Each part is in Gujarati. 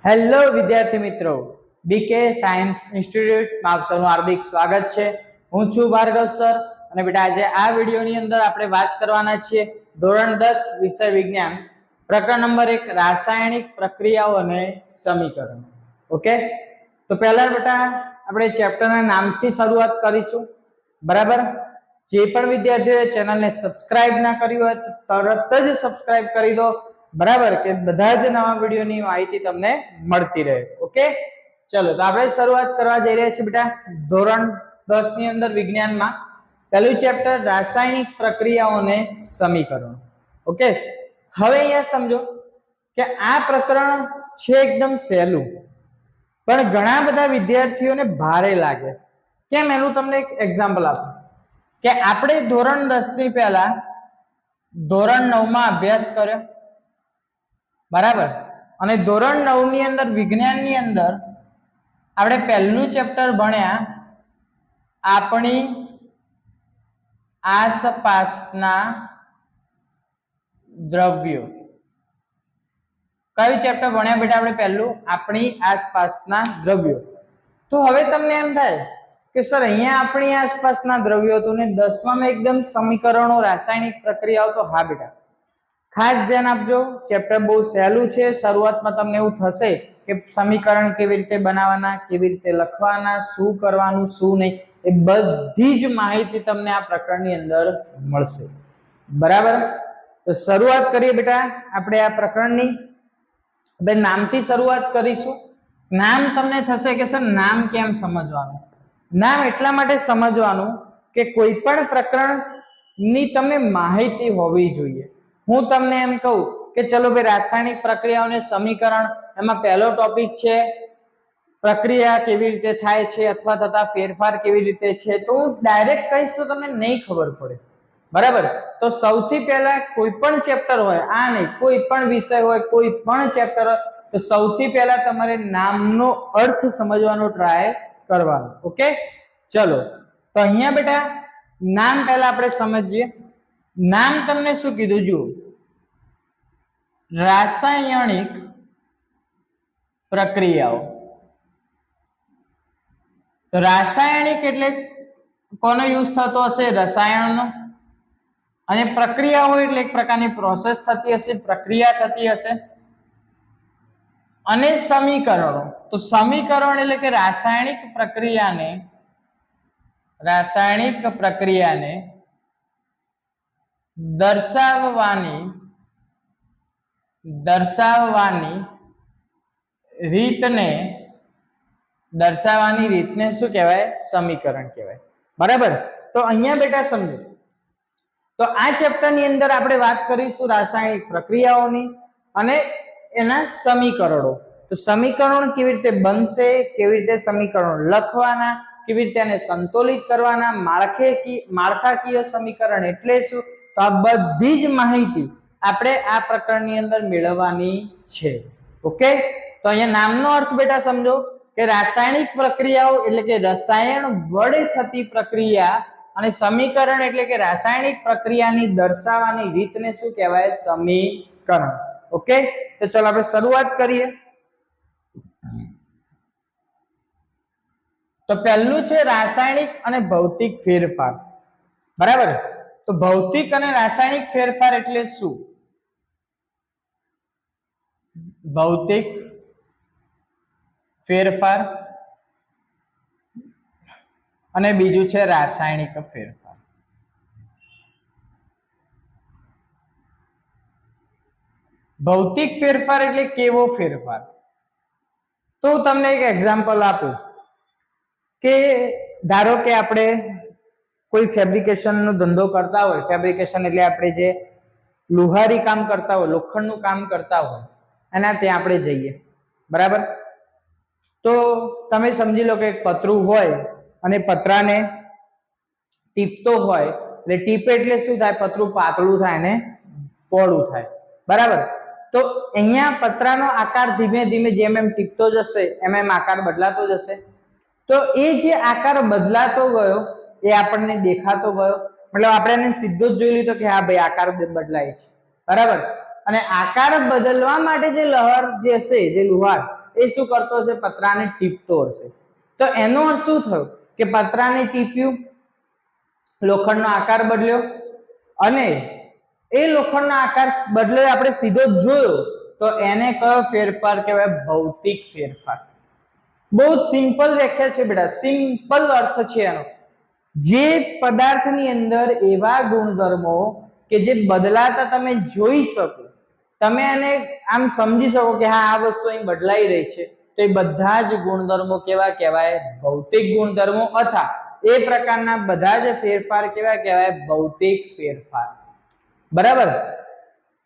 હેલો વિદ્યાર્થી મિત્રો, બીકે સાયન્સ ઇન્સ્ટિટ્યૂટમાં આપ સૌનું હાર્દિક સ્વાગત છે। હું છું ભાર્ગવ સર અને બેટા આજે આ વિડીયોની અંદર આપણે વાત કરવાના છીએ ધોરણ 10 વિષય વિજ્ઞાન પ્રકરણ નંબર 1 રાસાયણિક પ્રક્રિયાઓ અને સમીકરણ। ઓકે, તો પહેલા બેટા આપણે ચેપ્ટરના નામથી શરૂઆત કરીશું, બરાબર। જે પણ વિદ્યાર્થીઓએ ચેનલને સબસ્ક્રાઇબ ના કરી હોય તો તરત જ સબસ્ક્રાઇબ કરી દો, બરાબર, કે બધા જ નવા વિડીયોની માહિતી તમને મળતી રહે। ઓકે, ચલો તો આપણે શરૂઆત કરવા જઈ રહ્યા છીએ બેટા ધોરણ 10 ની અંદર વિજ્ઞાનમાં પહેલું ચેપ્ટર રાસાયણિક પ્રક્રિયાઓ અને સમીકરણો। ઓકે, હવે અહીંયા સમજો કે આ પ્રકરણ છે એકદમ સહેલું, પણ ઘણા બધા વિદ્યાર્થીઓને ભારે લાગે। કેમ, એનું તમને એક એક્ઝામ્પલ આપું કે આપણે ધોરણ 10 ની પહેલા ધોરણ 9 માં અભ્યાસ કર્યો, બરાબર, અને ધોરણ 9 ની અંદર વિજ્ઞાનની અંદર આપણે પહેલું ચેપ્ટર ભણ્યા આપણી આસપાસના દ્રવ્યો। કયું ચેપ્ટર ભણ્યા બેટા આપણે પહેલું? આપણી આસપાસના દ્રવ્યો। તો હવે તમને એમ થાય કે સર અહીંયા આપણી આસપાસના દ્રવ્યો હતું ને 10માં એકદમ સમીકરણો રાસાયણિક પ્રક્રિયાઓ, તો હા બેટા ખાસ ધ્યાન આપજો, ચેપ્ટર બહુ સહેલું છે। શરૂઆતમાં તમને એવું થશે કે સમીકરણ કેવી રીતે બનાવવાના, કેવી રીતે લખવાના, શું કરવાનું શું નહીં, એ બધી જ માહિતી તમને આ પ્રકરણની અંદર મળશે, બરાબર। તો શરૂઆત કરીએ બેટા આપણે આ પ્રકરણની। બે નામથી શરૂઆત કરીશું। નામ તમને થશે કે સર નામ કેમ સમજવાનું? નામ એટલા માટે સમજવાનું કે કોઈ પણ પ્રકરણની તમને માહિતી હોવી જોઈએ। હું તમને એમ કહું કે ચલો ભાઈ રાસાયણિક પ્રક્રિયાઓ અને સમીકરણ, એમાં પહેલો ટોપિક છે પ્રક્રિયા કેવી રીતે થાય છે અથવા થતા ફેરફાર કેવી રીતે છે, તો હું ડાયરેક્ટ કહીશ તો તમને નહીં ખબર પડે, બરાબર। તો સૌથી પહેલા કોઈ પણ ચેપ્ટર હોય, આ નહીં કોઈ પણ વિષય હોય, કોઈ પણ ચેપ્ટર હોય, તો સૌથી પહેલા તમારે નામનો અર્થ સમજવાનો ટ્રાય કરવાનો। ઓકે, ચલો તો અહીંયા બેટા નામ પહેલા આપણે સમજીએ। નામ તમને શું કીધું? જુઓ, રાસાયણિક પ્રક્રિયાઓ। તો રાસાયણિક એટલે કોનો યુઝ થતો હશે? રસાયણનો। અને પ્રક્રિયા હોય એટલે એક પ્રકારની પ્રોસેસ થતી હશે, પ્રક્રિયા થતી હશે। અને સમીકરણો, તો સમીકરણ એટલે કે રાસાયણિક પ્રક્રિયાને દર્શાવવાની રીતને શું કહેવાય? સમીકરણ કહેવાય, બરાબર। તો અહીંયા બેટા સમજો, તો આ ચેપ્ટરની અંદર આપણે વાત કરીશું રાસાયણિક પ્રક્રિયાઓની અને એના સમીકરણો। તો સમીકરણ કેવી રીતે બનશે, કેવી રીતે સમીકરણો લખવાના, કેવી રીતે એને સંતુલિત કરવાના, માળખાકીય સમીકરણ એટલે શું, તો આ બધી જ માહિતી આપણે આ પ્રકરણની અંદર મેળવવાની છે। ઓકે, તો અહીંયા નામનો અર્થ બેટા સમજો કે રાસાયણિક પ્રક્રિયાઓ એટલે કે રસાયણ વડે થતી પ્રક્રિયા, અને સમીકરણ એટલે કે રાસાયણિક પ્રક્રિયાની દર્શાવવાની રીતને શું કહેવાય? સમીકરણ। ઓકે, તો ચલો આપણે શરૂઆત કરીએ। તો પહેલું છે રાસાયણિક અને ભૌતિક ફેરફાર, બરાબર। તો ભૌતિક અને રાસાયણિક ફેરફાર એટલે શું? ભૌતિક ફેરફાર અને બીજું છે રાસાયણિક ફેરફાર। ભૌતિક ફેરફાર એટલે કેવો ફેરફાર? તો હું તમને એક એક્ઝામ્પલ આપું કે ધારો કે આપણે કોઈ ફેબ્રિકેશનનો ધંધો કરતા હોય, ફેબ્રિકેશન એટલે આપણે જે લુહારી કામ કરતા હોય, લોખંડનું કામ કરતા હોય, એના ત્યાં આપણે જઈએ, બરાબર। તો તમે સમજી લો કે એક પતરું હોય અને પતરાને ટીપતો હોય, એટલે ટીપે એટલે શું થાય? પતરું પાતળું થાય ને પહોળું થાય, બરાબર। તો અહીંયા પતરાનો આકાર ધીમે ધીમે જેમ એમ ટીપતો જશે એમ એમ આકાર બદલાતો જશે। તો એ જે આકાર બદલાતો ગયો એ આપણને દેખાતો ગયો, મતલબ આપણે એને સીધો જ જોઈ લીધો કે હા ભાઈ આકાર બદલાય છે, બરાબર। અને આકાર બદલવા માટે જે લુહાર એ શું કરતો હશે? પતરાને ટીપતો હશે. તો એનો અર્થ શું થયો કે પતરાને ટીપ્યું, લોખંડનો આકાર બદલ્યો, અને એ લોખંડનો આકાર બદલ્યો આપણે સીધો જ જોયો તો એને કયો ફેરફાર કહેવાય? ભૌતિક ફેરફાર. બહુ જ સિમ્પલ વ્યાખ્યા છે બેટા, સિમ્પલ અર્થ છે એનો. જે પદાર્થની અંદર એવા ગુણધર્મો કે જે બદલાતા તમે જોઈ શકો, તમે એને આમ સમજી શકો કે હા આ વસ્તુ અહીં બદલાઈ રહી છે, તો એ બધા જ ગુણધર્મો કેવા કહેવાય? ભૌતિક ગુણધર્મો. અથવા એ પ્રકારના બધા જ ફેરફાર કેવા કહેવાય? ભૌતિક ફેરફાર. બરાબર.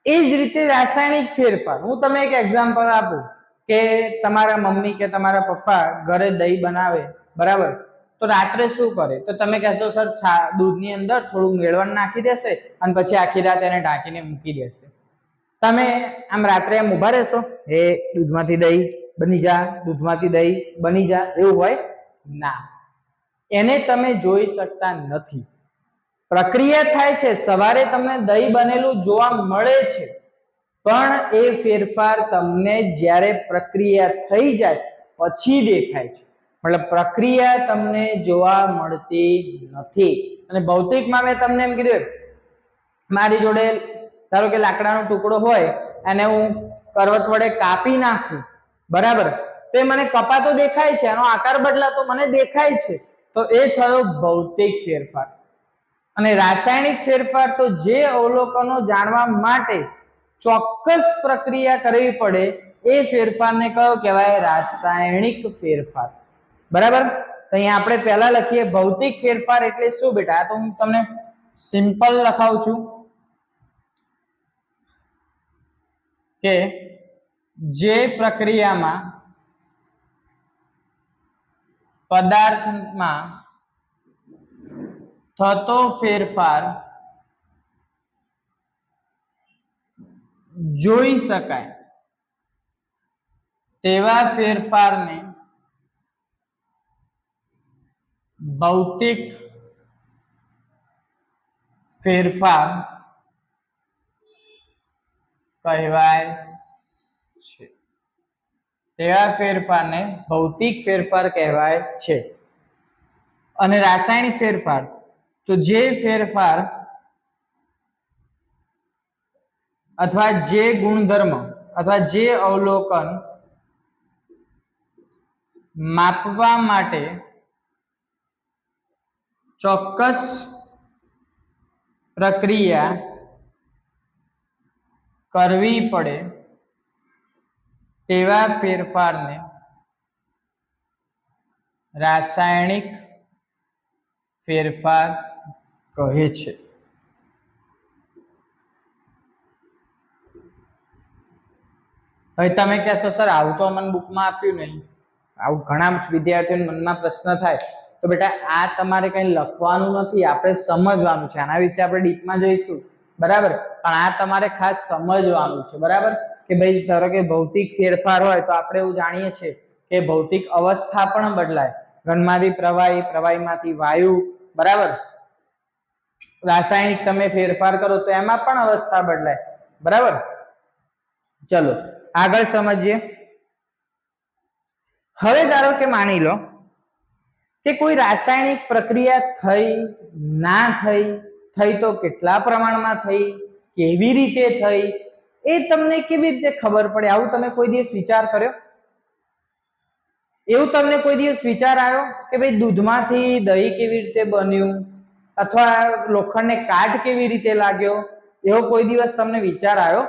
એ જ રીતે રાસાયણિક ફેરફાર, હું તમને એક એક્ઝામ્પલ આપું કે તમારા મમ્મી કે તમારા પપ્પા ઘરે દહીં બનાવે, બરાબર, તો રાત્રે શું કરે? તો તમે કહેશો સર દૂધની અંદર થોડું મેળવણ નાખી દેશે અને પછી આખી રાત એને ઢાંકીને મૂકી દેશે. તમે આમ રાત્રે એમ ઉભા રહેશો, એ દૂધમાંથી દહીં બની જા, દૂધમાંથી દહીં બની જા, એવું હોય ના. એને તમે જોઈ શકતા નથી. પ્રક્રિયા થાય છે, સવારે તમને દહીં બનેલું જોવા મળે છે, પણ એ ફેરફાર તમને જ્યારે પ્રક્રિયા થઈ જાય પછી દેખાય છે. મતલબ પ્રક્રિયા તમને જોવા મળતી નથી. અને ભૌતિકમાં મેં તમને એમ કીધું, મારી જોડે ધારો કે લાકડાનો ટુકડો હોય, એને હું કરવત વડે કાપી નાખું, બરાબર, તો એ મને કપાતો દેખાય છે, એનો આકાર બદલાતો મને દેખાય છે, તો એ થયો ભૌતિક ફેરફાર. અને રાસાયણિક ફેરફાર તો જે અવલોકનો જાણવા માટે ચોક્કસ પ્રક્રિયા કરવી પડે એ ફેરફારને કયો કહેવાય? રાસાયણિક ફેરફાર. બરાબર. તો અહીંયા આપણે પહેલા લખીએ ભૌતિક ફેરફાર એટલે શું બેટા? તો હું તમને સિમ્પલ લખાવું છું કે જે પ્રક્રિયામાં પદાર્થમાં થતો ફેરફાર જોઈ શકાય તેવા ફેરફારને ભૌતિક ફેરફાર કહેવાય છે. તેવા ફેરફારને ભૌતિક ફેરફાર કહેવાય છે. અને રાસાયણિક ફેરફાર તો જે ફેરફાર અથવા જે ગુણધર્મ અથવા જે અવલોકન માપવા માટે ચોક્કસ પ્રક્રિયા કરવી પડે તેવા ફેરફારને રાસાયણિક ફેરફાર કહે છે. હવે તમે કહેશો સર આવું તો મને બુકમાં આપ્યું નહીં, આવું ઘણા વિદ્યાર્થીઓના મનમાં પ્રશ્ન થાય, તો બેટા આ તમારે કંઈ લખવાનું નથી, આપણે સમજવાનું છે. આના વિશે આપણે ડીપમાં જઈશું, બરાબર, પણ આ તમારે ખાસ સમજવાનું છે. બરાબર, કે ભાઈ ધારો કે ભૌતિક ફેરફાર હોય તો આપણે એવું જાણીએ છીએ કે ભૌતિક અવસ્થા પણ બદલાય, ઘનમાંથી પ્રવાહી, પ્રવાહીમાંથી વાયુ, બરાબર. રાસાયણિક તમે ફેરફાર કરો તો એમાં પણ અવસ્થા બદલાય, બરાબર. ચલો આગળ સમજીએ. હવે ધારો કે માની લો કે કોઈ રાસાયણિક પ્રક્રિયા થઈ, ના થઈ, થઈ તો કેટલા પ્રમાણમાં થઈ, કેવી રીતે થઈ, એ તમને કેવી રીતે ખબર પડે? આવું તમે કોઈ દિવસ વિચાર કર્યો? એવું તમને કોઈ દિવસ વિચાર આવ્યો કે ભાઈ દૂધમાંથી દહીં કેવી રીતે બન્યું, અથવા લોખંડને કાટ કેવી રીતે લાગ્યો? એવો કોઈ દિવસ તમને વિચાર આવ્યો?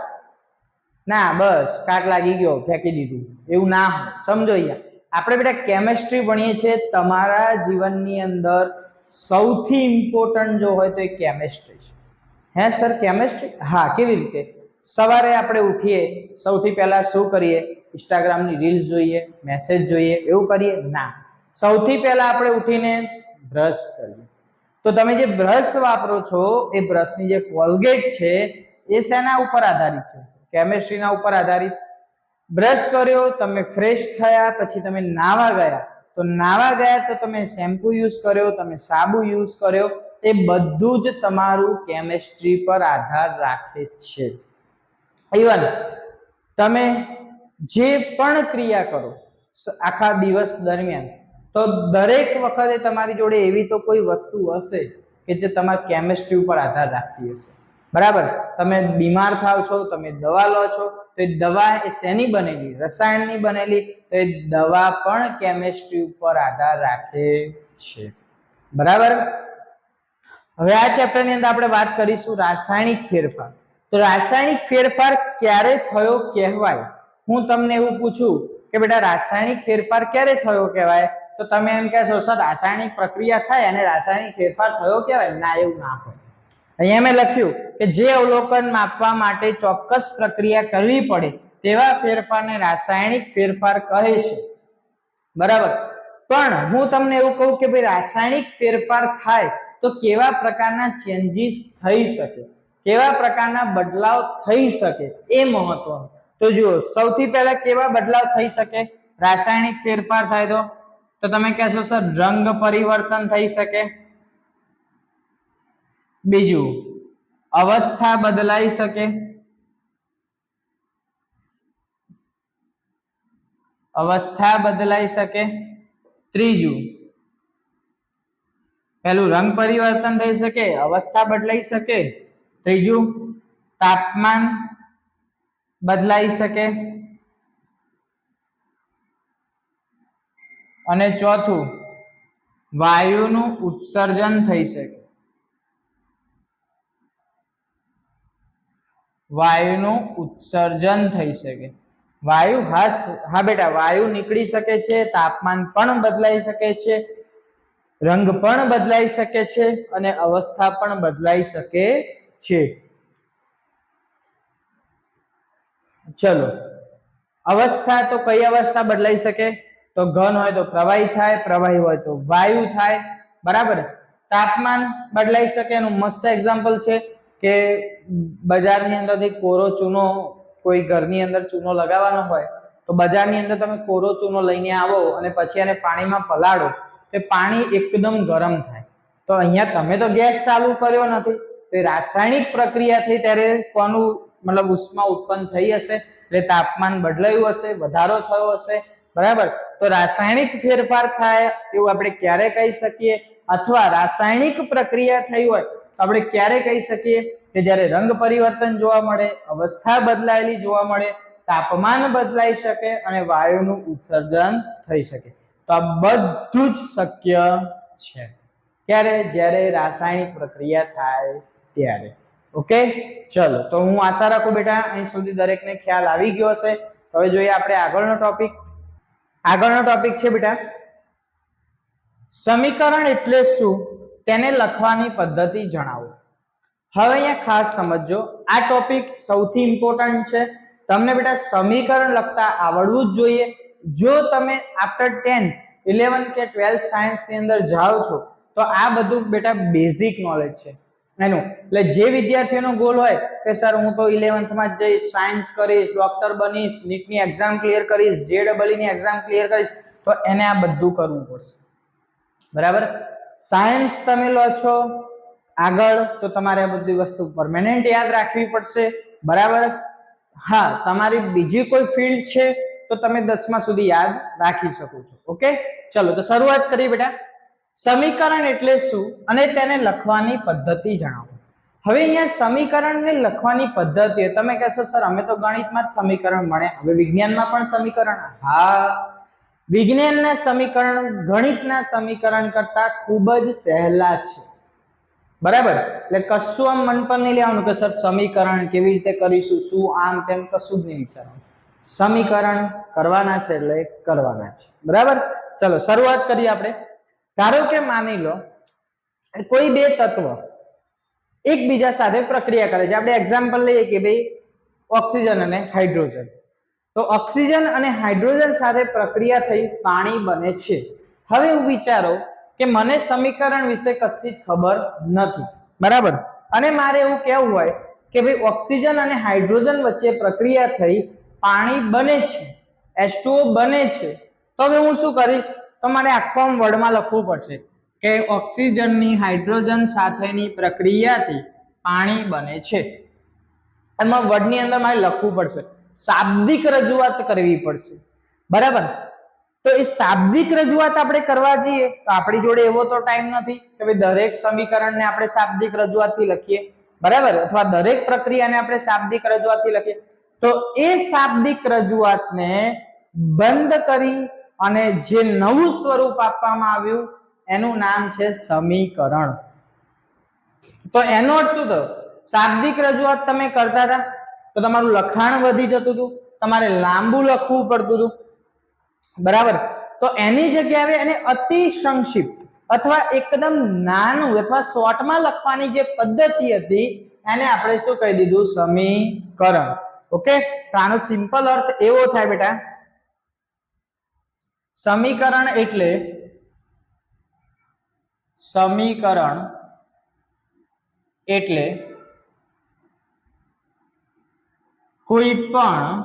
ના, બસ કાટ લાગી ગયો, ફેંકી દીધું, એવું ના હોય. સમજો અહીંયા આપણે બેટા કેમેસ્ટ્રી ભણીએ છીએ, તમારા જીવનની અંદર સૌથી ઇમ્પોર્ટન્ટ જો હોય તો એ કેમેસ્ટ્રી છે. હે સર કેમેસ્ટ્રી? હા. કેવી રીતે? સવારે આપણે ઉઠીએ, સૌથી પહેલા શું કરીએ? ઇન્સ્ટાગ્રામની રીલ્સ જોઈએ, મેસેજ જોઈએ, એવું કરીએ? ના. સૌથી પહેલા આપણે ઉઠીને બ્રશ કરીએ. તો તમે જે બ્રશ વાપરો છો એ બ્રશની જે કોલગેટ છે એ શેના ઉપર આધારિત છે? કેમેસ્ટ્રીના ઉપર આધારિત. બ્રશ કર્યો, તમે ફ્રેશ થયા, પછી તમે નાવા ગયા, તો નાવા ગયા તો તમે શેમ્પુ યુઝ કર્યો, તમે સાબુ યુઝ કર્યો, એ બધું જ તમારું કેમેસ્ટ્રી પર આધાર રાખે છે. ઇવન તમે જે પણ ક્રિયા કરો આખા દિવસ દરમિયાન, તો દરેક વખતે તમારી જોડે એવી તો કોઈ વસ્તુ હશે કે જે તમારા કેમિસ્ટ્રી ઉપર આધાર રાખતી હશે, બરાબર? તમે બીમાર થાવ છો, તમે દવા લો છો, તો એ દવા એ શેની બનેલી? રસાયણની બનેલી, તો એ દવા પણ કેમિસ્ટ્રી ઉપર આધાર રાખે છે, બરાબર? હવે આ ચેપ્ટર ની અંદર આપણે વાત કરીશું રાસાયણિક ફેરફાર. તો રાસાયણિક ફેરફાર ક્યારે થયો કહેવાય? હું તમને એવું પૂછું કે બેટા રાસાયણિક ફેરફાર ક્યારે થયો કહેવાય, તો તમે એમ કહેશો સર રાસાયણિક પ્રક્રિયા થાય અને રાસાયણિક ફેરફાર થયો કહેવાય? ના, એવું ના હોય. અહીંયા મેં લખ્યું કે જે અવલોકન માપવા માટે ચોક્કસ પ્રક્રિયા કરવી પડે તેવા ફેરફારને રાસાયણિક ફેરફાર કહે છે, બરાબર? પણ હું તમને એવું કહું કે ભાઈ રાસાયણિક ફેરફાર થાય તો કેવા પ્રકારના ચેન્જીસ થઈ શકે, કેવા પ્રકારના બદલાવ થઈ શકે, એ મહત્વનું. તો જુઓ, સૌથી પહેલા કેવા બદલાવ થઈ શકે રાસાયણિક ફેરફાર થાય તો તમે કહેશો સર રંગ પરિવર્તન થઈ શકે. બીજું, અવસ્થા બદલાઈ શકે. અવસ્થા બદલાઈ શકે. ત્રીજું, પહેલું રંગ પરિવર્તન થઈ શકે, અવસ્થા બદલાઈ શકે. ત્રીજું, તાપમાન બદલાઈ શકે. અને ચોથું, વાયુનું ઉત્સર્જન થઈ શકે. વાયુનું ઉત્સર્જન થઈ શકે. વાયુ, હા બેટા, વાયુ નીકળી શકે છે, તાપમાન પણ બદલાઈ શકે છે, રંગ પણ બદલાઈ શકે છે અને અવસ્થા પણ બદલાઈ શકે છે. ચલો, અવસ્થા તો કઈ અવસ્થા બદલાઈ શકે? તો ઘન હોય તો પ્રવાહી થાય, પ્રવાહી હોય તો વાયુ થાય, બરાબર? તાપમાન બદલાઈ શકે, એનું મસ્ત એક્ઝામ્પલ છે કે બજારની અંદરથી કોરો ચૂનો, કોઈ ઘરની અંદર ચૂનો લગાવવાનો હોય તો બજારની અંદર તમે કોરો ચૂનો લઈને આવો અને પછી એને પાણીમાં પલાળો, તે પાણી એકદમ ગરમ થાય. તો અહીંયા તમે તો ગેસ ચાલુ કર્યો નથી, તે રાસાયણિક પ્રક્રિયા થઈ ત્યારે કોનું મતલબ ઉષ્મા ઉત્પન્ન થઈ હશે, એટલે તાપમાન બદલાયું હશે, વધારો થયો હશે, બરાબર? તો રાસાયણિક ફેરફાર થાય એવું આપણે ક્યારે કહી શકીએ? અથવા રાસાયણિક પ્રક્રિયા થઈ હોય તો આપણે ક્યારે કહી શકીએ? કે જ્યારે રંગ પરિવર્તન જોવા મળે, અવસ્થા બદલાયેલી જોવા મળે, તાપમાન બદલાઈ શકે અને વાયુનું ઉત્સર્જન થઈ શકે. તો આ બધું જ શક્ય છે. ક્યારે? જ્યારે રાસાયણિક પ્રક્રિયા થાય ત્યારે. ઓકે, ચલો, તો હું આશા રાખું બેટા અહીં સુધી દરેકને ખ્યાલ આવી ગયો હશે. હવે જોઈએ આપણે આગળનો ટોપિક. આગળનો ટોપિક છે બેટા સમીકરણ એટલે શું, તેને લખવાની પદ્ધતિ જણાવો. હવે અહીંયા ખાસ સમજો, આ ટોપિક સૌથી ઇમ્પોર્ટન્ટ છે. તમને બેટા સમીકરણ લખતા આવડવું જ જોઈએ. જો તમે આફ્ટર 10th 11 કે 12 સાયન્સ ની અંદર જાઓ છો તો આ બધું બેટા બેઝિક નોલેજ છે એનું. એટલે જે વિદ્યાર્થીઓનો ગોલ હોય કે સર હું તો 11th માં જ જઈશ, સાયન્સ કરીશ, ડોક્ટર બનીશ, નીટની એક્ઝામ ક્લિયર કરીશ, JEE ની એક્ઝામ ક્લિયર કરીશ, તો એને આ બધું કરવું પડશે, બરાબર? સાયન્સ તમે લો છો આગળ તો તમારે આ બધી વસ્તુ પરમેનન્ટ યાદ રાખવી પડશે, બરાબર? હા, તમારી બીજી કોઈ ફિલ્ડ છે તો તમે 10મા સુધી યાદ રાખી શકો છો. ઓકે, ચલો તો શરૂઆત કરીએ બેટા. સમીકરણ એટલે શું અને તેને લખવાની પદ્ધતિ જણાવો. હવે અહીંયા સમીકરણને લખવાની પદ્ધતિ, તમે કહેશો સર અમે તો ગણિતમાં જ સમીકરણ ભણ્યા, હવે વિજ્ઞાનમાં પણ સમીકરણ? હા, વિજ્ઞાનના સમીકરણ ગણિતના સમીકરણ કરતા ખૂબ જ સહેલા છે, બરાબર? એટલે કશું આમ મન પર નહીં લેવાનું કે સર સમીકરણ કેવી રીતે કરીશું, શું આમ તેમ, કશું જ નહીં વિચારવાનું. સમીકરણ કરવાના છે એટલે કરવાના છે, બરાબર? ચલો શરૂઆત કરીએ આપણે. ધારો કે માની લો કોઈ બે તત્વ એકબીજા સાથે પ્રક્રિયા કરે છે. આપણે એક્ઝામ્પલ લઈએ કે ભાઈ ઓક્સિજન અને હાઇડ્રોજન. તો ઓક્સિજન અને હાઇડ્રોજન સાથે પ્રક્રિયા થઈ પાણી બને છે. હવે હું વિચારો કે મને સમીકરણ વિશે કશી જ ખબર નથી, બરાબર? અને મારે એવું કહેવું હોય કે ભાઈ ઓક્સિજન અને હાઇડ્રોજન વચ્ચે પ્રક્રિયા થઈ પાણી બને છે, H2O બને છે. તો હવે હું શું કરીશ? તો મારે આખું વર્ડમાં લખવું પડશે કે ઓક્સિજનની હાઇડ્રોજન સાથેની પ્રક્રિયાથી પાણી બને છે. એમાં વર્ડની અંદર મારે લખવું પડશે. શાબ્દિક રજૂઆત કરવી પડશે, બરાબર. તો એ શાબ્દિક રજૂઆત આપણે કરવા જઈએ તો આપણી જોડે એવો તો ટાઈમ નથી કે ભાઈ દરેક સમીકરણને આપણે શાબ્દિક રજૂઆતથી લખીએ, બરાબર, અથવા દરેક પ્રક્રિયાને આપણે શાબ્દિક રજૂઆતથી લખીએ. તો એ શાબ્દિક રજૂઆતને બંધ કરી અને જે નવું સ્વરૂપ આપવામાં આવ્યું એનું નામ છે સમીકરણ. તો એનો અર્થ શું થયો? શાબ્દિક રજૂઆત તમે કરતા હતા તો તમારું લખાણ વધી જતું હતું, તમારે લાંબુ લખવું પડતું હતું, બરાબર. તો એની જગ્યાએ એને અતિ સંક્ષિપ્ત અથવા એકદમ નાનું અથવા શોર્ટમાં લખવાની જે પદ્ધતિ હતી એને આપણે શું કહી દીધું? સમીકરણ. ઓકે, તો આનો સિમ્પલ અર્થ એવો થાય બેટા, સમીકરણ એટલે કોઈ પણ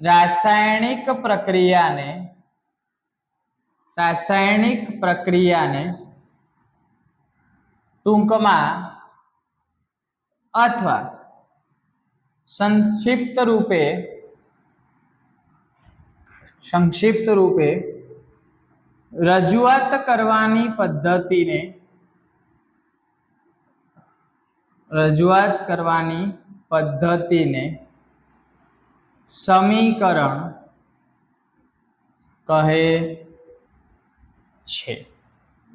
રાસાયણિક પ્રક્રિયાને ટૂંકમાં અથવા સંક્ષિપ્ત રૂપે રજૂઆત કરવાની પદ્ધતિને સમીકરણ કહે છે.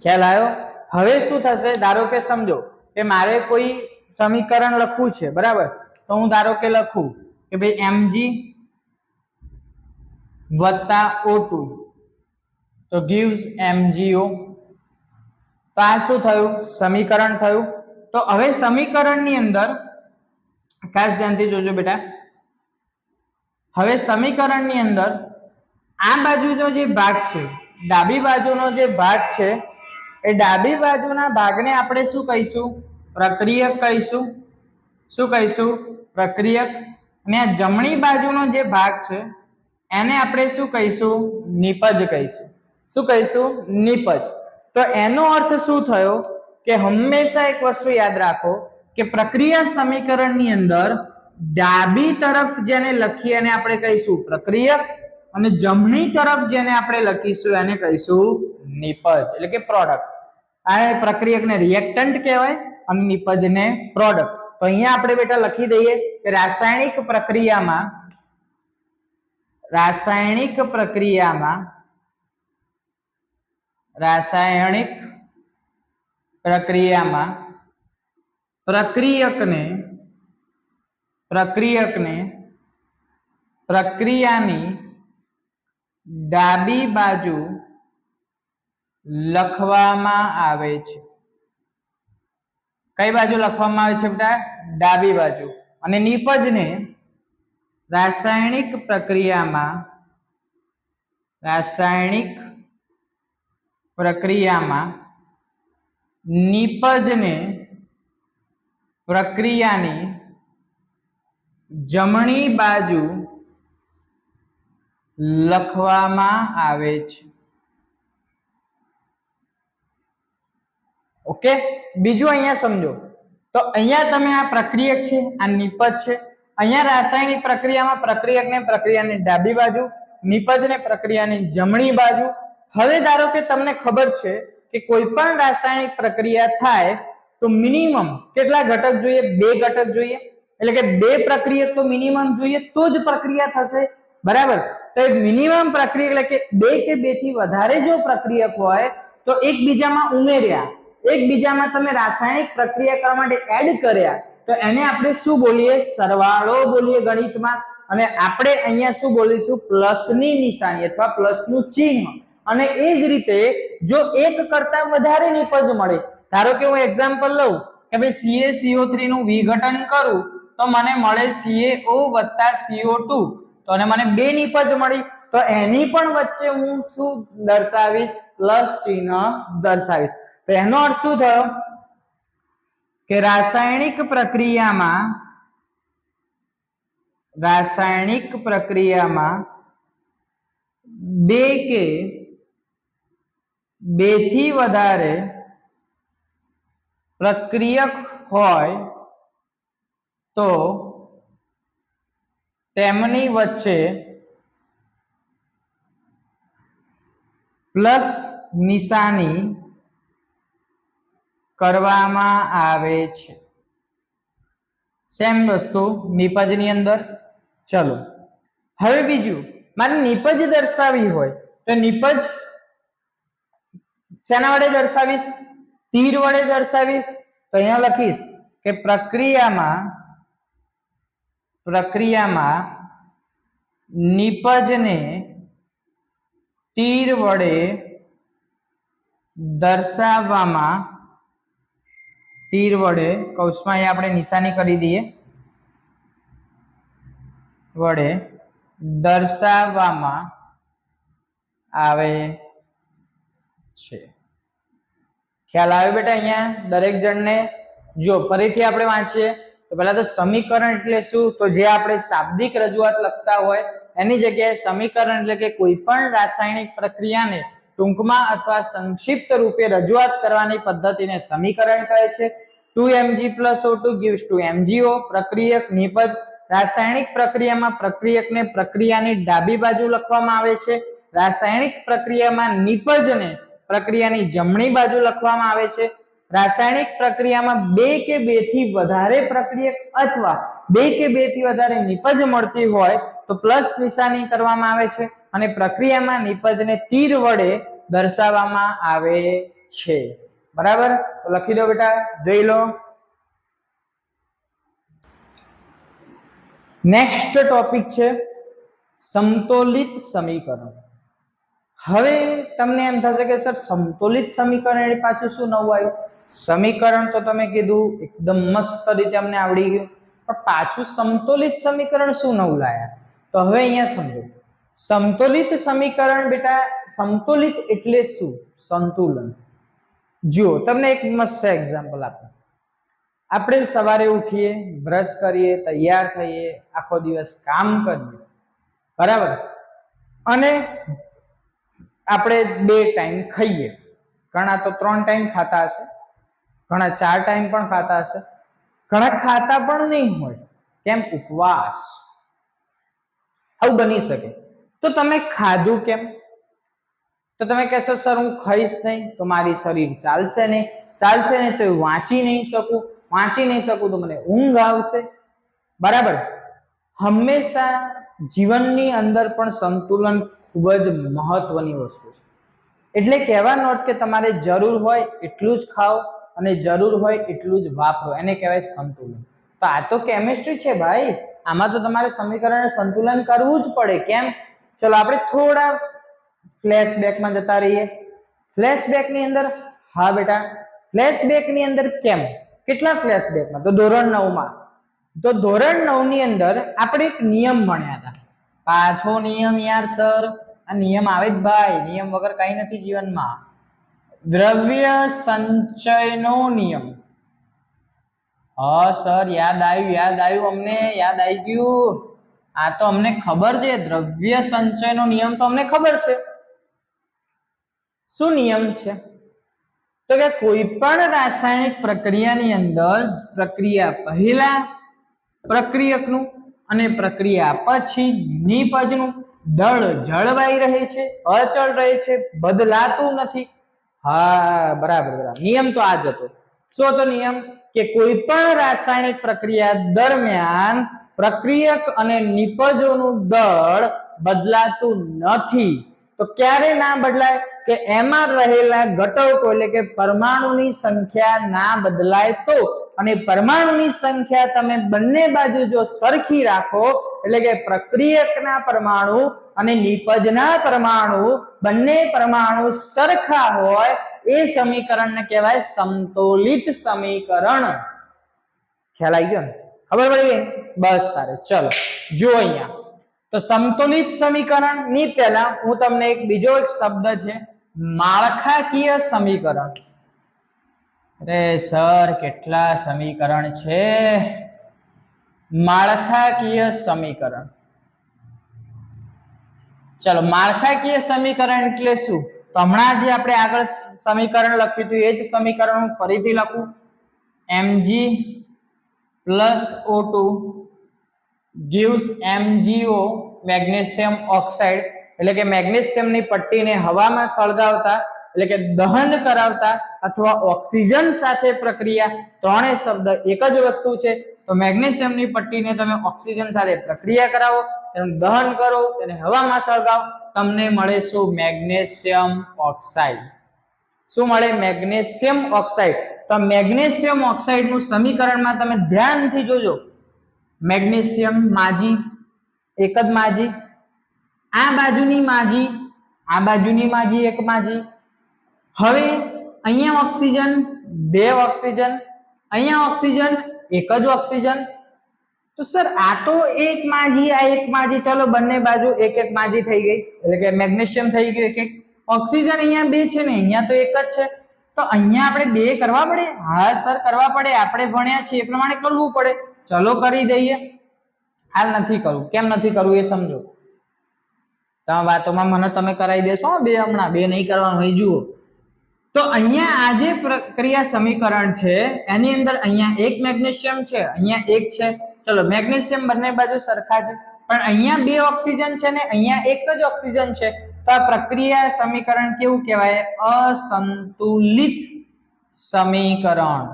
ખ્યાલ આવ્યો? હવે શું થશે? ધારો કે સમજો કે મારે કોઈ સમીકરણ લખવું છે, બરાબર. તો હું ધારો કે લખું કે ભાઈ mg વત્તા O2 તો gives MgO. તો આ શું થયું? સમીકરણ થયું. તો હવે સમીકરણની અંદર ખાસ ધ્યાનથી જોજો બેટા, હવે સમીકરણની અંદર આ બાજુનો જે ભાગ છે, ડાબી બાજુનો જે ભાગ છે, એ ડાબી બાજુના ભાગને આપણે શું કહીશું? પ્રક્રિયક કહીશું. શું કહીશું? પ્રક્રિયક. અને આ જમણી બાજુનો જે ભાગ છે એને આપણે શું કહીશું? નિપજ કહીશું. શું કહીશું? નિપજ. તો એનો અર્થ શું થયો કે હંમેશા એક વસ્તુ યાદ રાખો કે પ્રક્રિયા સમીકરણની અંદર ડાબી તરફ જેને લખીએ એને આપણે કહીશું પ્રક્રિયક અને જમણી તરફ જેને આપણે લખીશું એને કહીશું નિપજ એટલે કે પ્રોડક્ટ. આ પ્રક્રિયકને રિએક્ટન્ટ કહેવાય અને નિપજને પ્રોડક્ટ. તો અહીંયા આપણે બેટા લખી દઈએ કે રાસાયણિક પ્રક્રિયામાં પ્રક્રિયકને પ્રક્રિયાની ડાબી બાજુ લખવામાં આવે છે. કઈ બાજુ લખવામાં આવે છે બેટા? ડાબી બાજુ. અને નિપજને રાસાયણિક પ્રક્રિયામાં નિપજને પ્રક્રિયાની જમણી બાજુ લખવામાં આવે છે. ઓકે, બીજું અહીંયા સમજો. તો અહીંયા તમે આ પ્રક્રિયક છે, આ નિપજ છે. અહીંયા રાસાયણિક પ્રક્રિયામાં પ્રક્રિયકને પ્રક્રિયાની ડાબી બાજુ, નિપજને પ્રક્રિયાની જમણી બાજુ. હવે ધારો કે તમને ખબર છે કે કોઈ પણ રાસાયણિક પ્રક્રિયા થાય તો મિનિમમ કેટલા ઘટક જોઈએ? 2 ઘટક જોઈએ. એટલે કે 2 પ્રક્રિયક તો મિનિમમ જોઈએ તો જ પ્રક્રિયા થશે, બરાબર. તો મિનિમમ પ્રક્રિયક એટલે કે 2 કે 2 થી વધારે જો પ્રક્રિયક હોય તો એકબીજામાં ઉમેર્યા, એકબીજામાં તમે રાસાયણિક પ્રક્રિયા કરવા માટે એડ કર્યા તો એને આપણે શું બોલીએ? સરવાળો બોલીએ ગણિતમાં. અને આપણે અહીંયા શું બોલીશું? પ્લસની નિશાની અથવા પ્લસનું ચિહ્ન. અને એ જ રીતે જો એક કરતા વધારે નિપજ મળે, ધારો કે હું એક્ઝામ્પલ લઉં કે ભાઈ CaCO3 નું વિઘટન કરું તો મને મળે CaO વત્તા CO2 તો અને મને 2 નિપજ મળી. તો એની પણ વચ્ચે હું શું દર્શાવીશ? પ્લસ ચિહ્ન દર્શાવીશ. તો એનો અર્થ શું થયો કે રાસાયણિક પ્રક્રિયામાં 2 કે 2 થી વધારે પ્રક્રિયક હોય તો તેમની વચ્ચે પ્લસ નિશાની કરવામાં આવે છે. સેમ વસ્તુ નિપજની અંદર. ચલો હવે બીજું, મારે નિપજ દર્શાવી હોય તો નિપજ શેના વડે દર્શાવીશ? તીર વડે દર્શાવીશ. તો અહીંયા લખીશ કે પ્રક્રિયામાં નિપજને તીર વડે દર્શાવવામાં, તીર વડે કૌંસમાં અહીંયા આપણે નિશાની કરી દઈએ, વડે દર્શાવવામાં આવે છે. ખ્યાલ આવે બેટા? અહીંયા દરેક જણને જો ફરીથી આપણે વાંચીએ તો પહેલા તો સમીકરણ એટલે શું? તો જે આપણે શાબ્દિક રજૂઆત લખતા હોય એની જગ્યાએ સમીકરણ એટલે કે કોઈ પણ રાસાયણિક પ્રક્રિયાને ટૂંકમાં અથવા સંક્ષિપ્ત રૂપે રજૂઆત કરવાની પદ્ધતિને સમીકરણ કહે છે. 2mg + O2 gives to MgO. પ્રક્રિયક નિપજ. રાસાયણિક પ્રક્રિયામાં પ્રક્રિયકને પ્રક્રિયાની ડાબી બાજુ લખવામાં આવે છે. રાસાયણિક પ્રક્રિયામાં નિપજને પ્રક્રિયાની જમણી બાજુ લખવામાં આવે છે. રાસાયણિક પ્રક્રિયામાં બે કે બેથી વધારે પ્રક્રિયક અથવા બે કે બેથી વધારે નિપજ મળતી હોય તો પ્લસ નિશાની કરવામાં આવે છે અને પ્રક્રિયામાં નિપજને તીર વડે દર્શાવવામાં આવે છે. બરાબર? તો લખી દો બેટા, જોઈ લો. નેક્સ્ટ ટોપિક છે સમતોલિત સમીકરણ. હવે તમને એમ થશે કે સર સમતોલિત સમીકરણ એ પાછું શું નવું આવ્યું? સમીકરણ તો તમે કીધું એકદમ મસ્ત રીતે અમને આવડી ગયું, પણ પાછું સમતોલિત સમીકરણ શું નવું લાયા? તો હવે અહીંયા સમજો. સમતોલિત સમીકરણ બેટા, સમતોલિત એટલે શું? સંતુલન. જુઓ તમને એક મસ્ત એક્ઝામ્પલ આપું. આપણે સવારે ઉઠીએ, બ્રશ કરીએ, તૈયાર થઈએ, આખો દિવસ કામ કરીએ, બરાબર, અને આપણે 2 ટાઈમ ખાઈએ. ઘણા તો 3 ટાઈમ ખાતા હશે, ઘણા 4 ટાઈમ પણ ખાતા હશે, ઘણા ખાતા પણ નહીં હોય. કેમ? ઉપવાસ. આવું બની શકે. તો તમે ખાધું કેમ? તો તમે કહેશો સર હું ખાઈશ નહીં તો મારી શરીર ચાલશે નહીં, ચાલશે નહીં તો વાંચી નહીં શકું, વાંચી નહીં શકું તો મને ઊંઘ આવશે. બરાબર? હંમેશા જીવનની અંદર પણ સંતુલન ખૂબ જ મહત્વની વસ્તુ છે. એટલે કહેવાનો અર્થ કે તમારે જરૂર હોય એટલું જ ખાઓ અને જરૂર હોય એટલું જ વાપરો, એને કહેવાય સંતુલન. તો આ તો કેમિસ્ટ્રી છે ભાઈ, આમાં તો તમારે સમીકરણ સંતુલન કરવું જ પડે. કેમ? ચલો આપણે થોડા ફ્લેશબેકમાં જતા રહીએ. ફ્લેશબેકની અંદર, હા બેટા, ફ્લેશબેકની અંદર કેમ? કેટલા ફ્લેશબેકમાં? તો ધોરણ 9માં. તો ધોરણ 9 ની અંદર આપણે એક નિયમ ભણ્યા હતા. પાછો નિયમ યાર સર, આ નિયમ આવે જ ભાઈ, નિયમ વગર કઈ નથી જીવનમાં. દ્રવ્ય સંચયનો નિયમ. હા સર, યાદ આવ્યું, અમને યાદ આવી ગયું. આ તો અમને ખબર છે, દ્રવ્ય સંચયનો નિયમ તો અમને ખબર છે. શું નિયમ છે? તો કે કોઈ પણ રાસાયણિક પ્રક્રિયાની અંદર પ્રક્રિયા પહેલા પ્રક્રિયકનું અને પ્રક્રિયા પછી નિપજનું દળ જળવાઈ રહે છે, અચળ રહે છે, બદલાતું નથી. હા બરાબર. નિયમ તો આ જ હતો. શું હતો નિયમ? કે કોઈ પણ રાસાયણિક પ્રક્રિયા દરમિયાન પ્રક્રિયક અને નિપજોનું દળ બદલાતું નથી. તો ક્યારે ના બદલાય? કે એમાં રહેલા ઘટકો એટલે કે પરમાણુની સંખ્યા ના બદલાય તો. અને પરમાણુની સંખ્યા તમે બંને બાજુ જો સરખી રાખો, એટલે કે પ્રક્રિયકના પરમાણુ અને નિપજના પરમાણુ બંને પરમાણુ સરખા હોય, એ સમીકરણને કહેવાય સમતોલિત સમીકરણ. ખ્યાલ આવી ગયો ને? ખબર પડી ગઈ? બસ તારે. ચલો જો અહીંયા તો સમતોલિત સમીકરણ ની પહેલા હું તમને એક બીજો એક શબ્દ છે માળખાકીય સમીકરણ. અરે સર કેટલા સમીકરણ છે? માળખાકીય સમીકરણ. ચલો માળખાકીય સમીકરણ એટલે શું? તો હમણાં જે આપણે આગળ સમીકરણ લખ્યું હતું એ જ સમીકરણ હું ફરીથી લખું. Mg + O2 gives MgO magnesium oxide એટલે કે મેગ્નેશિયમની પટ્ટીને હવામાં સળગાવતા એટલે કે દહન કરાવતા અથવા ઓક્સિજન સાથે પ્રક્રિયા, ત્રણેય શબ્દ એક જ વસ્તુ છે. તો મેગ્નેશિયમની પટ્ટીને તમે ઓક્સિજન સાથે પ્રક્રિયા કરાવો, તેનું દહન કરો, તેને હવામાં સળગાવો, તમને મળે શું? Magnesium oxide. શું મળે? Magnesium oxide. તો મેગ્નેશિયમ ઓક્સાઇડ નું સમીકરણમાં તમે ધ્યાનથી જોજો. મેગ્નેશિયમ માજી, એક જ માજી, આ બાજુની માજી, આ બાજુની માજી, એક માજી. હવે અહીંયા ઓક્સિજન, બે ઓક્સિજન, અહીંયા ઓક્સિજન, એક જ ઓક્સિજન. તો સર આ તો એક માજી, આ એક માજી, ચલો બંને બાજુ એક એક માજી થઈ ગઈ, એટલે કે મેગ્નેશિયમ થઈ ગયું એક એક. ઓક્સિજન અહીંયા બે છે ને અહીંયા તો એક જ છે, તો અહીંયા આપણે બે કરવા પડે? હા સર કરવા પડે, આપણે ભણ્યા છીએ એ પ્રમાણે કરવું પડે. ચલો કરી દઈએ. હાલ નથી કરવું. કેમ નથી કરવું એ સમજો. તમે વાતોમાં મને તમે કરાવી દેશો બે, હમણાં બે નહીં કરવાનું હોય. જુઓ તો અહીંયા આ જે પ્રક્રિયા સમીકરણ છે એની અંદર અહીંયા એક મેગ્નેશિયમ છે, અહીંયા એક છે. ચલો મેગ્નેશિયમ બંને બાજુ સરખા છે, પણ અહીંયા બે ઓક્સિજન છે ને અહીંયા એક જ ઓક્સિજન છે. તો આ પ્રક્રિયા સમીકરણ કેવું કહેવાય? અસંતુલિત સમીકરણ.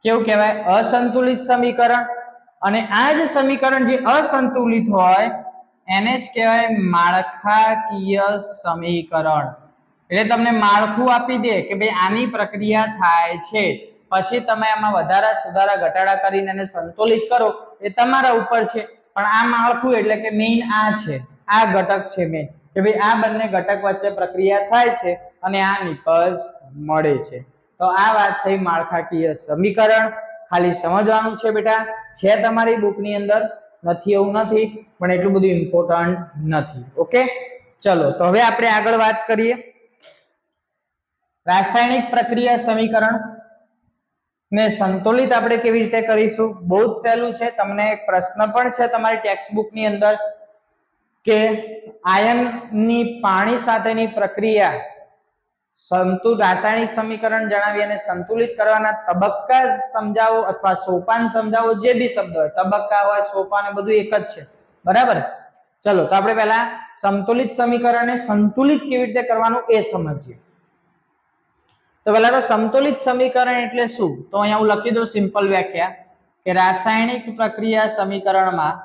કેવું કહેવાય? અસંતુલિત સમીકરણ. અને આ જ સમીકરણ જે અસંતુલિત હોય એને જ કહેવાય માળખાકીય સમીકરણ. એટલે તમને માળખું આપી દે કે ભાઈ આની પ્રક્રિયા થાય છે, પછી તમે આમાં વધારા સુધારા ઘટાડા કરીને એને સંતુલિત કરો એ તમારા ઉપર છે. પણ આ માળખું એટલે કે મેઇન આ છે, આ ઘટક છે મેઇન, કે ભાઈ આ બંને ઘટક વચ્ચે પ્રક્રિયા થાય છે અને આ નિપજ મળે છે. તો આ વાત થઈ માળખાકીય સમીકરણ. ખાલી સમજવાનું છે બેટા, છે તમારી બુકની અંદર, નથી એવું નથી, પણ એટલું બધું ઇમ્પોર્ટન્ટ નથી. ઓકે ચલો તો હવે આપણે આગળ વાત કરીએ. રાસાયણિક પ્રક્રિયા સમીકરણ ને સંતુલિત આપણે કેવી રીતે કરીશું? બહુ જ સહેલું છે. તમને એક પ્રશ્ન પણ છે તમારી ટેક્સ્ટ બુક ની અંદર કે આયનની પાણી સાથેની પ્રક્રિયા રાસાયણિક સમીકરણ જણાવી અને સંતુલિત કરવાના તબક્કા સમજાવો અથવા સોપાન સમજાવો, જે બી શબ્દ હોય, તબક્કા હોય, સોપાન, બધું એક જ છે. બરાબર? ચલો તો આપણે પહેલા સંતુલિત સમીકરણને સંતુલિત કેવી રીતે કરવાનું એ સમજીએ. તો પહેલા તો સંતુલિત સમીકરણ એટલે શું? તો અહીંયા હું લખી દઉં સિમ્પલ વ્યાખ્યા કે રાસાયણિક પ્રક્રિયા સમીકરણમાં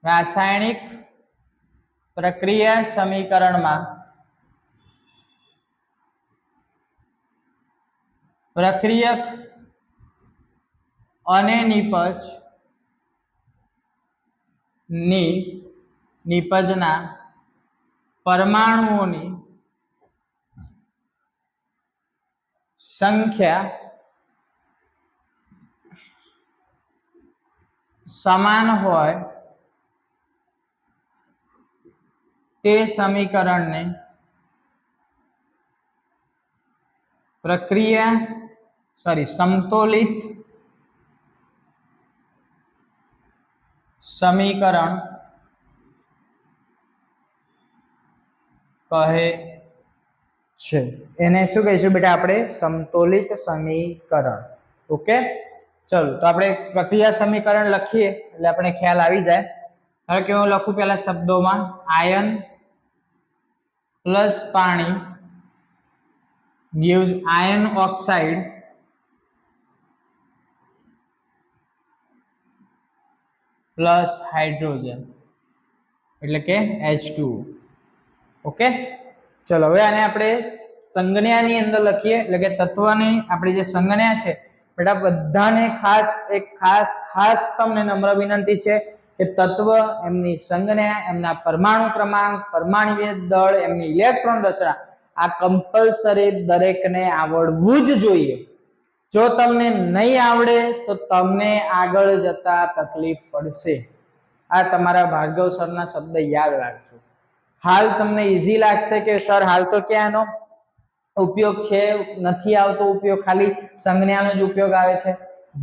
રાસાયણિક પ્રક્રિયા સમીકરણમાં પ્રક્રિયક અને નિપજ ની નિપજના પરમાણુઓની સંખ્યા સમાન હોય તે સમીકરણને સમતોલિત સમીકરણ કહે છે. એને શું કહીશું બેટા આપણે? સમતોલિત સમીકરણ. ઓકે ચલો તો આપણે પ્રક્રિયા સમીકરણ લખીએ એટલે આપણે ખ્યાલ આવી જાય. હવે કેવું લખું? પહેલા શબ્દોમાં આયન પ્લસ પાણી gives iron oxide plus hydrogen એટલે કે H2O. ઓકે ચલો હવે આને આપણે સંજ્ઞાની અંદર લખીએ, એટલે કે તત્વની આપણી જે સંજ્ઞા છે બેટા બધાને ખાસ એક ખાસ તમને નમ્ર વિનંતી છે કે તત્વ, એમની સંજ્ઞા, એમના પરમાણુ ક્રમાંક, પરમાણુય દળ, એમની ઇલેક્ટ્રોન રચના આ કમ્પલસરી દરેકને આવડવું જ જોઈએ. જો તમને નહીં આવડે તો તમને આગળ જતા તકલીફ પડશે. આ તમારા ભાર્ગવ સરના શબ્દ યાદ રાખજો. હાલ તમને ઈઝી લાગશે કે સર હાલ તો ક્યાંનો ઉપયોગ છે, નથી આવતો ઉપયોગ, ખાલી સંજ્ઞાનો જ ઉપયોગ આવે છે.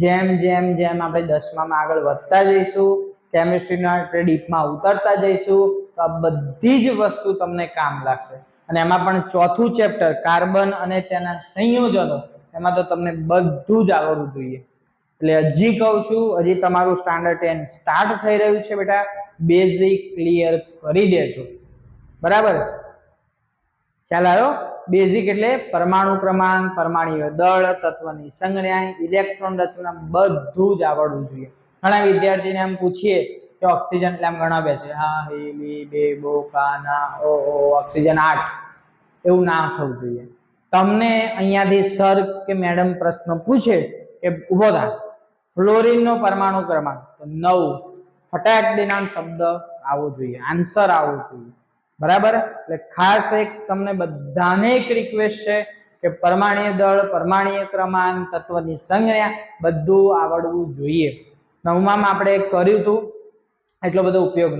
જેમ જેમ જેમ આપણે 10માં આગળ વધતા જઈશું, કેમિસ્ટ્રીના આપણે ડીપમાં ઉતરતા જઈશું, તો આ બધી જ વસ્તુ તમને કામ લાગશે. અને એમાં પણ ચોથું ચેપ્ટર કાર્બન અને તેના સંયોજનો એમાં તો તમને બધું જ આવડવું જોઈએ. એટલે હજી કહું છું, હજી તમારું સ્ટાન્ડર્ડ 10 સ્ટાર્ટ થઈ રહ્યું છે બેટા, બેઝિક ક્લિયર કરી દેજો. બરાબર, ખ્યાલ આવ્યો? બેઝિક એટલે પરમાણુ ક્રમાંક, પરમાણ્વીય દળ, તત્વની સંજ્ઞા, ઇલેક્ટ્રોન રચના બધું જ આવડવું જોઈએ. ઘણા વિદ્યાર્થીને એમ પૂછીએ કે ઓક્સિજન એટલે આમ ગણા બેસે, હા હી લી બે બો કા ના ઓ ઓક્સિજન 8, એવું ના થવું જોઈએ. તમને અહીંયાથી સર કે મેડમ પ્રશ્ન પૂછે કે ઉભો થા, ફ્લોરિન નો પરમાણુ ક્રમાંક તો 9, ફટાક દેનાર શબ્દ આવવો જોઈએ, આન્સર આવવો જોઈએ. બરાબર, એટલે ખાસ એક તમને બધાને એક રિક્વેસ્ટ છે કે પરમાણ્વીય દળ, પરમાણ્વીય ક્રમાંક, તત્વની સંજ્ઞા બધું આવડવું જોઈએ. 9માં આપણે કર્યું હતું, એટલો બધો ઉપયોગ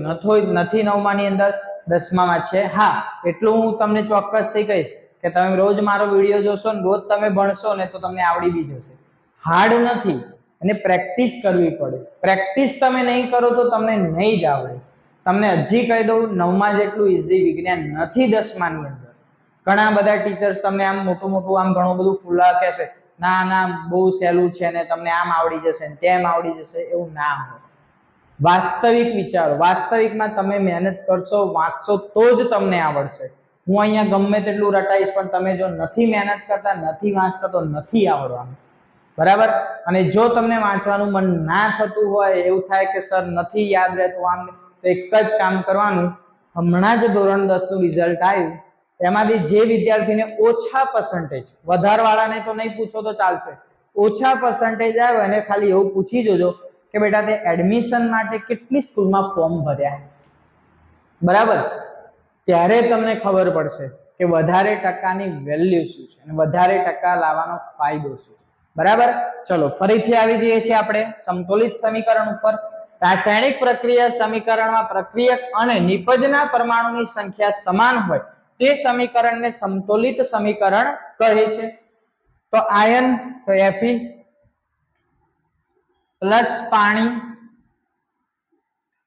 નથી 9માની અંદર, 10માં છે. હા, એટલું હું તમને ચોક્કસથી કહીશ કે તમે રોજ મારો વિડીયો જોશો ને રોજ તમે ભણશો ને તો તમને આવડી બી જશે. હાર્ડ નથી, અને પ્રેક્ટિસ કરવી પડે. પ્રેક્ટિસ તમે નહીં કરો તો તમને નહીં જ આવડે. તમને હજી કહી દઉં, 9માં જેટલું ઈઝી વિજ્ઞાન નથી 10માની અંદર. ઘણા બધા ટીચર્સ તમને આમ મોટું મોટું આમ ઘણું બધું ફૂલા કહેશે, ના ના બહુ સહેલું છે ને તમને આમ આવડી જશે ને તેમ આવડી જશે, એવું ના હોય. વાસ્તવિક વિચારો, વાસ્તવિકમાં તમે મહેનત કરશો, વાંચશો તો જ તમને આવડશે. હું અહીંયા ગમે તેટલું રટાઈશ, પણ તમે જો નથી મહેનત કરતા, નથી વાંચતા તો નથી આવડવાનું. બરાબર, અને જો તમને વાંચવાનું મન ના થતું હોય, એવું થાય કે સર નથી યાદ રહેતું આમ, તો એક જ કામ કરવાનું, હમણાં જ ધોરણ 10 નું રિઝલ્ટ આવ્યું, એમાંથી જે વિદ્યાર્થીને ઓછા પર્સન્ટેજ, વધારવાળાને તો નહીં પૂછો તો ચાલશે, ઓછા પર્સન્ટેજ આવ્યો એને ખાલી એવું પૂછી જોજો કે બેટા તે એડમિશન માટે કેટલી સ્કૂલમાં ફોર્મ ભર્યા. બરાબર, ત્યારે તમને ખબર પડશે કે વધારે ટકાની વેલ્યુ શું છે અને વધારે ટકા લાવવાનો ફાયદો શું છે. બરાબર, ચલો ફરીથી આવી જઈએ છીએ આપણે સમતોલિત સમીકરણ ઉપર. રાસાયણિક પ્રક્રિયા સમીકરણમાં પ્રક્રિયક અને નિપજના પરમાણુની સંખ્યા સમાન હોય તે સમીકરણને સમતોલિત સમીકરણ કહે છે. તો આયન તો Fe પ્લસ પાણી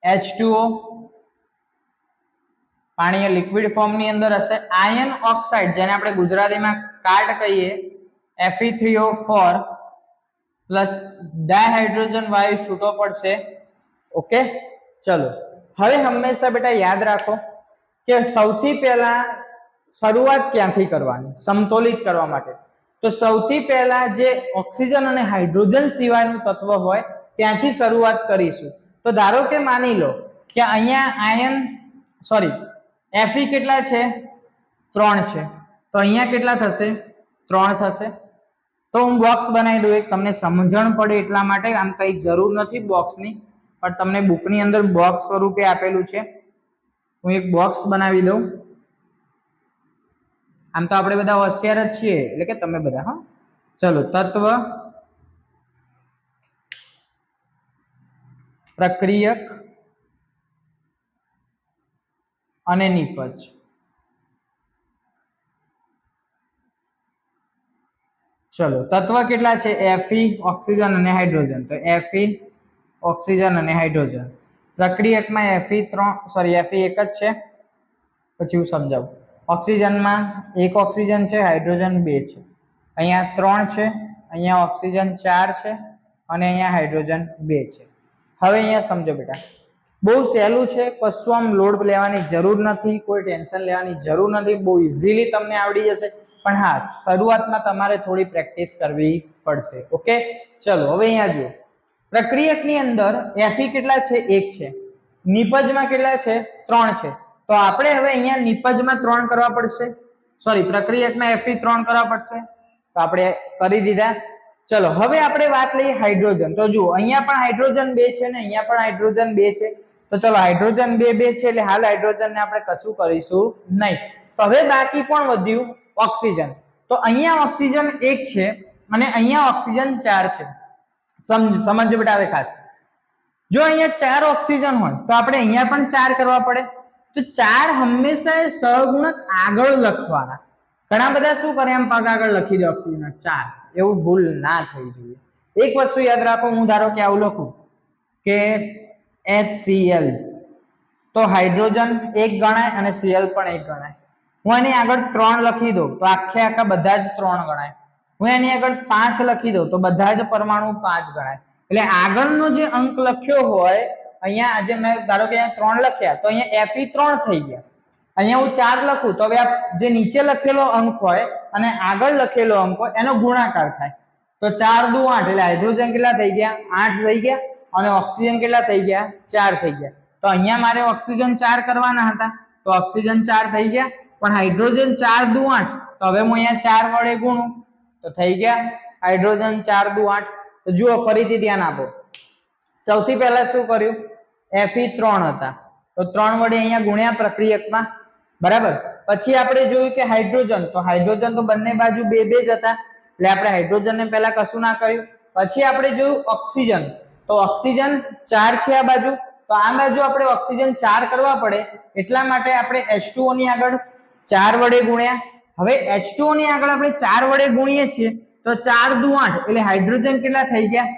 H2O, પાણી એ લિક્વિડ ફોર્મ ની અંદર હશે. આયન ઓક્સાઇડ જેને આપણે ગુજરાતીમાં કાટ કહીએ, Fe3O4 પ્લસ ડાયહાઇડ્રોજન વાયુ છૂટો પડશે. ઓકે, ચલો હવે હંમેશા બેટા યાદ રાખો કે સૌથી પહેલા શરૂઆત ક્યાંથી કરવાની સમતોલિત કરવા માટે. તો સૌથી પહેલા જે ઓક્સિજન અને હાઇડ્રોજન સિવાયનું તત્વ હોય ત્યાંથી શરૂઆત કરીશું. તો ધારો કે માની લો કે અહીંયા આયન Fe કેટલા છે? 3 છે. તો અહીંયા કેટલા થશે? 3 થશે. તો હું બોક્સ બનાવી દઉં, એક તમને સમજણ પડે એટલા માટે. આમ કઈ જરૂર નથી બોક્સની, પણ તમને બુકની અંદર બોક્સ સ્વરૂપે આપેલું છે. હું એક બોક્સ બનાવી દઉં. આમ તો આપણે બધા હોશિયાર જ છીએ, એટલે કે તમે બધા. હા, ચલો તત્વ, પ્રક્રિયક અને નિપજ. ચલો તત્વ કેટલા છે? Fe, ઓક્સિજન અને હાઇડ્રોજન. તો Fe, ઓક્સિજન અને હાઇડ્રોજન. પ્રક્રિયકમાં Fe એક જ છે. પછી હું સમજાવું. ઓક્સિજનમાં 1 ઓક્સિજન છે, હાઇડ્રોજન 2 છે. અહીંયા 3 છે, અહીંયા ઓક્સિજન 4 છે અને અહીંયા હાઇડ્રોજન 2 છે. હવે અહીંયા સમજો બેટા, બહુ સહેલું છે, કશું આમ લોડ લેવાની જરૂર નથી, કોઈ ટેન્શન લેવાની જરૂર નથી, બહુ ઇઝીલી તમને આવડી જશે. પણ હા, શરૂઆતમાં તમારે થોડી પ્રેક્ટિસ કરવી પડશે. ઓકે, ચલો હવે અહીંયા જુઓ. પ્રક્રિયકની અંદર Fe કેટલા છે? 1 છે. નિપજમાં કેટલા છે? 3 છે. તો આપણે હવે અહીંયા નિપજમાં 3 કરવા પડશે, પ્રક્રિયકમાં Fe 3 કરવા પડશે. તો આપણે કરી દીધા. ચલો હવે આપણે વાત લઈએ હાઇડ્રોજન. તો જુઓ અહીંયા પણ હાઇડ્રોજન 2 છે ને અહીંયા પણ હાઇડ્રોજન 2 છે. તો ચલો હાઇડ્રોજન 2 છે, એટલે હાલ હાઇડ્રોજનને આપણે કશું કરીશું નહીં. તો હવે બાકી કોણ વધ્યું? ઓક્સિજન. તો અહીંયા ઓક્સિજન 1 છે અને અહીંયા ઓક્સિજન 4 છે. સમજો બેટા હવે ખાસ. જો અહીંયા 4 ઓક્સિજન હોય તો આપણે અહીંયા પણ 4 કરવા પડે. તો 4 હંમેશા સહગુણક આગળ લખવાના. ઘણા બધા શું કરે, એમ પગ આગળ લખી દે ઓક્સિજન 4. એવું ભૂલ ના થઈ જોઈએ. એક વસ્તુ યાદ રાખો, હું ધારો કે આવું લખું કે HCl, તો હાઇડ્રોજન 1 ગણાય અને Cl પણ 1 ગણાય. હું એની આગળ 3 લખી દઉં તો આખે આખા બધા જ 3 ગણાય. હું એની આગળ 5 લખી દઉં તો બધા જ પરમાણુ 5 ગણાય. એટલે આગળનો જે અંક લખ્યો હોય, અહીંયા આજે મેં ધારો કે 3 લખ્યા તો અહીંયા Fe3 થઈ ગયા. અહીંયા હું 4 લખું તો હવે આ જે નીચે લખેલો અંક હોય અને આગળ લખેલો અંક હોય એનો ગુણાકાર થાય. તો 4 દુ 8 એટલે હાઇડ્રોજન કેટલા થઈ ગયા? 8 થઈ ગયા. અને ઓક્સિજન કેટલા થઈ ગયા? 4 થઈ ગયા. તો અહીંયા મારે ઓક્સિજન 4 કરવાના હતા તો ઓક્સિજન 4 થઈ ગયા. પણ હાઇડ્રોજન 4 દુ 8 તો હવે હું અહીંયા 4 વડે ગુણું તો થઈ ગયા હાઇડ્રોજન 4 દુ 8. તો જુઓ ફરીથી ધ્યાન આપો. સૌથી પહેલા શું કર્યું? Fe3 હતા તો 3 વડે અહીંયા ગુણ્યા પ્રક્રિયકમાં, બરાબર. પછી આપણે જોયું કે હાઇડ્રોજન, તો હાઇડ્રોજન તો બંને બાજુ 2 2 જ હતા એટલે આપણે હાઇડ્રોજન ને પહેલા કશું ના કર્યું. પછી આપણે જોયું ઓક્સિજન, તો ઓક્સિજન 4 છે આ બાજુ, તો આ બાજુ આપણે ઓક્સિજન 4 કરવા પડે એટલા માટે આપણે H2O ની આગળ 4 વડે ગુણ્યા. હવે H2O ની આગળ આપણે 4 વડે ગુણીએ છીએ તો 4 દુ 8 એટલે હાઇડ્રોજન કેટલા થઈ ગયા?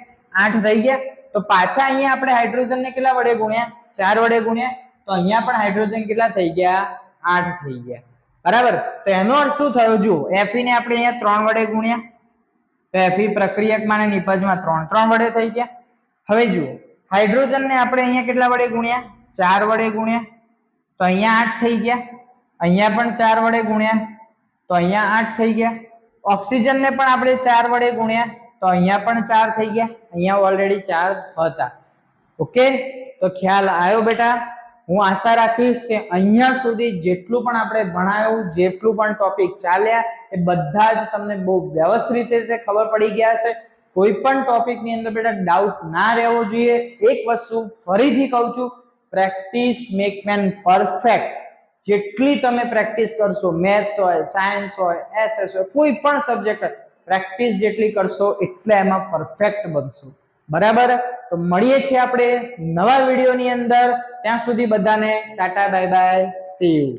8 થઈ ગયા. તો પાછા અહીંયા આપણે હાઇડ્રોજન ને કેટલા વડે ગુણ્યા? 4 વડે ગુણ્યા. તો અહીંયા પણ હાઇડ્રોજન કેટલા થઈ ગયા? 8 થઈ ગયા, બરાબર. તો એનો અર્થ શું થયો? જુઓ, Fe ને આપણે અહીંયા 3 વડે ગુણ્યા તો Fe પ્રક્રિયકમાં અને નિપજમાં 3 વડે થઈ ગયા. હવે જુઓ, હાઇડ્રોજન ને આપણે અહીંયા કેટલા વડે ગુણ્યા? 4 વડે ગુણ્યા તો અહીંયા 8 થઈ ગયા. અહીંયા પણ 4 વડે ગુણ્યા તો અહીંયા 8 થઈ ગયા. ઓક્સિજન ને પણ આપણે 4 વડે ગુણ્યા તો અહીંયા પણ 4 થઈ ગયા. અહીંયા ઓલરેડી 4 હતા. ઓકે, તો ખ્યાલ આવ્યો બેટા? હું આશા રાખીશ કે અહીંયા સુધી જેટલું પણ આપણે ભણાયું, જેટલું પણ ટોપિક ચાલ્યા એ બધા જ તમને બહુ વ્યવસ્થિત રીતે ખબર પડી ગયા હશે. કોઈ પણ ટોપિક ની અંદર બેટા ડાઉટ ના રહેવો જોઈએ. એક વસ્તુ ફરીથી કહું છું, પ્રેક્ટિસ મેક મેન પરફેક્ટ. જેટલી તમે પ્રેક્ટિસ કરશો, મેથ્સ હોય, સાયન્સ હોય, SS હોય, કોઈ પણ સબ્જેક્ટ હોય, પ્રેક્ટિસ જેટલી કરશો એટલે એમાં પરફેક્ટ બનશો, બરાબર. તો મળીએ છીએ આપણે નવા વિડીયોની અંદર. ત્યાં સુધી બધાને Tata bye bye, C you.